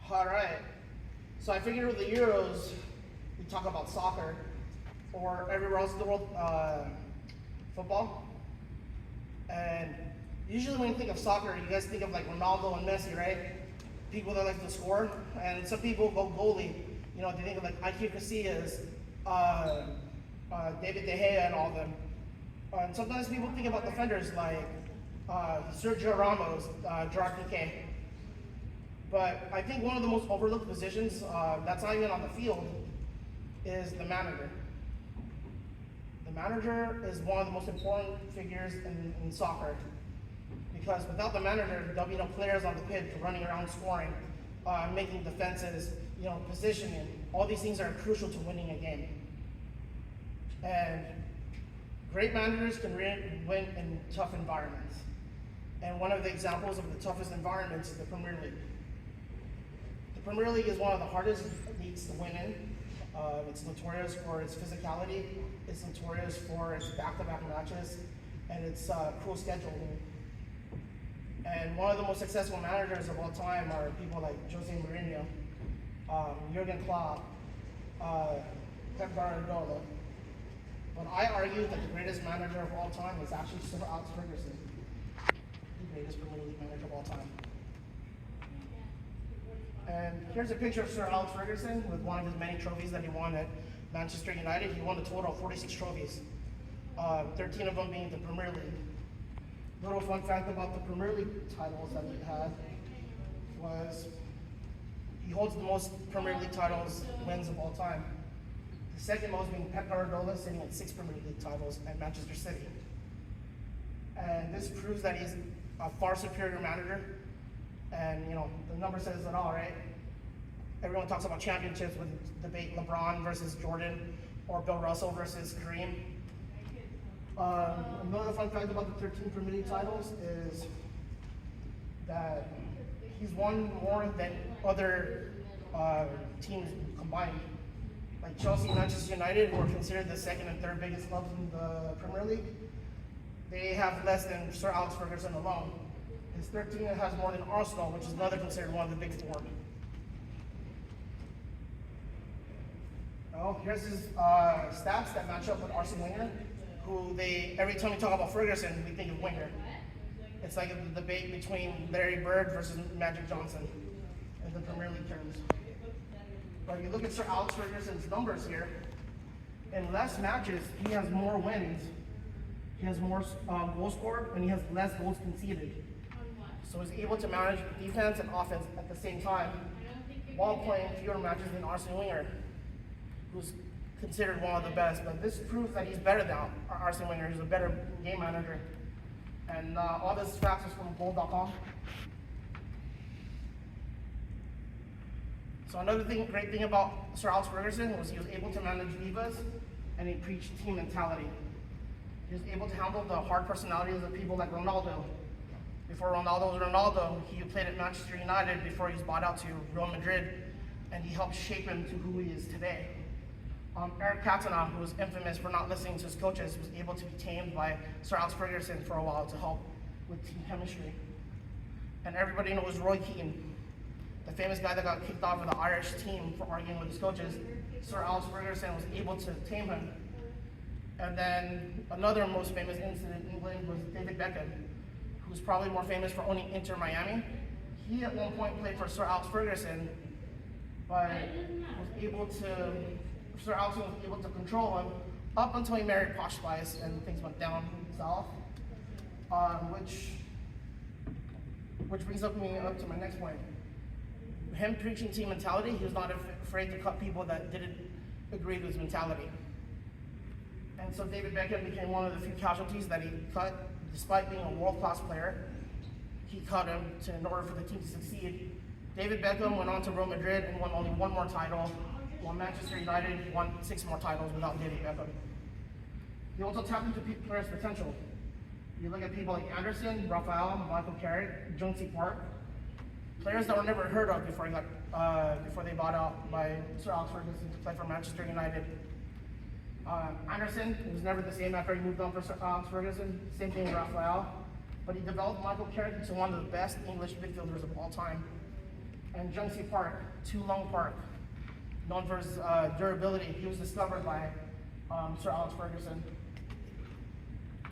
All right. So I figured with the Euros, we talk about soccer, or everywhere else in the world, football. And usually when you think of soccer, you guys think of like Ronaldo and Messi, right? People that like to score. And some people go goalie. You know, they think of like IQ Casillas, David De Gea, and all of them. And sometimes people think about defenders like Sergio Ramos, Gerard Piqué. But I think one of the most overlooked positions that's not even on the field is the manager. The manager is one of the most important figures in soccer, because without the manager, there'll be no players on the pitch running around scoring, making defenses, positioning. All these things are crucial to winning a game. And great managers can win in tough environments. And one of the examples of the toughest environments is the Premier League. The Premier League is one of the hardest leagues to win in. It's notorious for its physicality, it's notorious for its back-to-back matches, and its cruel scheduling. And one of the most successful managers of all time are people like Jose Mourinho, Jurgen Klopp, Pep Guardiola. But I argue that the greatest manager of all time is actually Sir Alex Ferguson, the greatest Premier League manager of all time. And here's a picture of Sir Alex Ferguson with one of his many trophies that he won at Manchester United. He won a total of 46 trophies, 13 of them being the Premier League. Little fun fact about the Premier League titles that he had was he holds the most Premier League titles, wins of all time. The second most being Pep Guardiola, sitting at 6 Premier League titles at Manchester City. And this proves that he's a far superior manager. And the number says it all, right? Everyone talks about championships with debate LeBron versus Jordan or Bill Russell versus Kareem. Another fun fact about the 13 Premier League titles is that he's won more than other teams combined. Like Chelsea and Manchester United, who are considered the second and third biggest clubs in the Premier League, they have less than Sir Alex Ferguson alone. His 13 has more than Arsenal, which is another considered one of the big four. Oh, here's his stats that match up with Arsene Wenger, who every time we talk about Ferguson, we think of Wenger. It's like a debate between Larry Bird versus Magic Johnson in the Premier League terms. But if you look at Sir Alex Ferguson's numbers here, in less matches, he has more wins, he has more goals scored, and he has less goals conceded. So he's able to manage defense and offense at the same time while playing fewer matches than Arsene Wenger, who's considered one of the best. But this proves that he's better than Arsene Wenger. He's a better game manager. And all this facts is from goal.com. So another great thing about Sir Alex Ferguson was he was able to manage divas, and he preached team mentality. He was able to handle the hard personalities of people like Ronaldo. Before Ronaldo was Ronaldo, he played at Manchester United before he was bought out to Real Madrid, and he helped shape him to who he is today. Eric Cantona, who was infamous for not listening to his coaches, was able to be tamed by Sir Alex Ferguson for a while to help with team chemistry. And everybody knows Roy Keane, the famous guy that got kicked off of the Irish team for arguing with his coaches. Sir Alex Ferguson was able to tame him. And then another most famous incident in England was David Beckham, who's probably more famous for owning Inter Miami. He at one point played for Sir Alex Ferguson, but Sir Alex was able to control him up until he married Posh Spice and things went down south. Which brings me up to my next point. Him preaching team mentality, he was not afraid to cut people that didn't agree with his mentality. And so David Beckham became one of the few casualties that he cut. Despite being a world-class player, he cut him in order for the team to succeed. David Beckham went on to Real Madrid and won only one more title, while Manchester United won 6 more titles without David Beckham. He also tapped into players' potential. You look at people like Anderson, Raphael, Michael Carrick, Jonesy Park, players that were never heard of before they bought out by Sir Alex Ferguson to play for Manchester United. Anderson was never the same after he moved on for Sir Alex Ferguson. Same thing with Raphael. But he developed Michael Carrick into one of the best English midfielders of all time. And Junksy Park, Tu Long Park, known for his durability. He was discovered by Sir Alex Ferguson.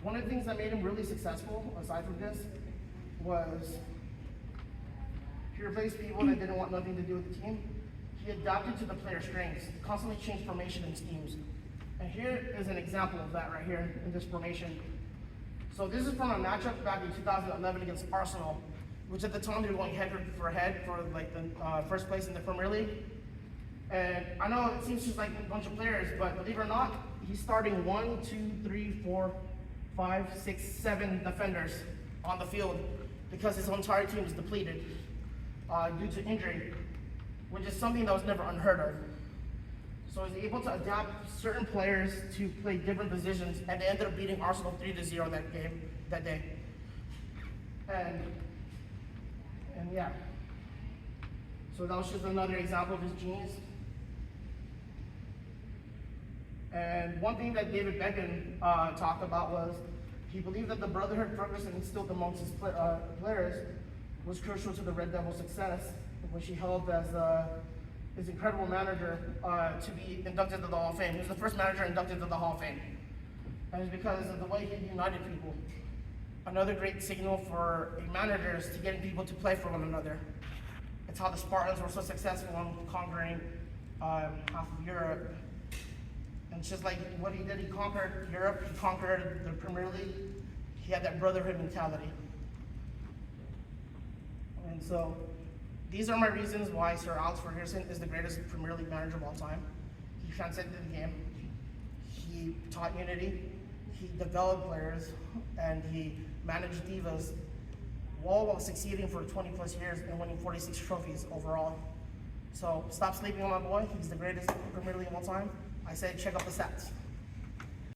One of the things that made him really successful, aside from this, was he replaced people that didn't want nothing to do with the team. He adapted to the player's strengths, constantly changed formation and schemes. And here is an example of that right here in this formation. So this is from a matchup back in 2011 against Arsenal, which at the time they were going head for head for like the first place in the Premier League. And I know it seems just like a bunch of players, but believe it or not, he's starting 1, 2, 3, 4, 5, 6, 7 defenders on the field because his entire team is depleted due to injury, which is something that was never unheard of. So he's able to adapt certain players to play different positions, and they ended up beating Arsenal 3-0 that day. And yeah. So that was just another example of his genius. And one thing that David Beckham talked about was he believed that the brotherhood Ferguson instilled amongst his players was crucial to the Red Devils' success, which he held as his incredible manager to be inducted to the Hall of Fame. He was the first manager inducted to the Hall of Fame. And it's because of the way he united people. Another great signal for a manager is to getting people to play for one another. It's how the Spartans were so successful in conquering half of Europe. And it's just like what he did, he conquered Europe, he conquered the Premier League. He had that brotherhood mentality. And so these are my reasons why Sir Alex Ferguson is the greatest Premier League manager of all time. He transcended the game. He taught unity. He developed players, and he managed divas, all while succeeding for 20 plus years and winning 46 trophies overall. So stop sleeping on my boy. He's the greatest Premier League of all time. I say check out the stats.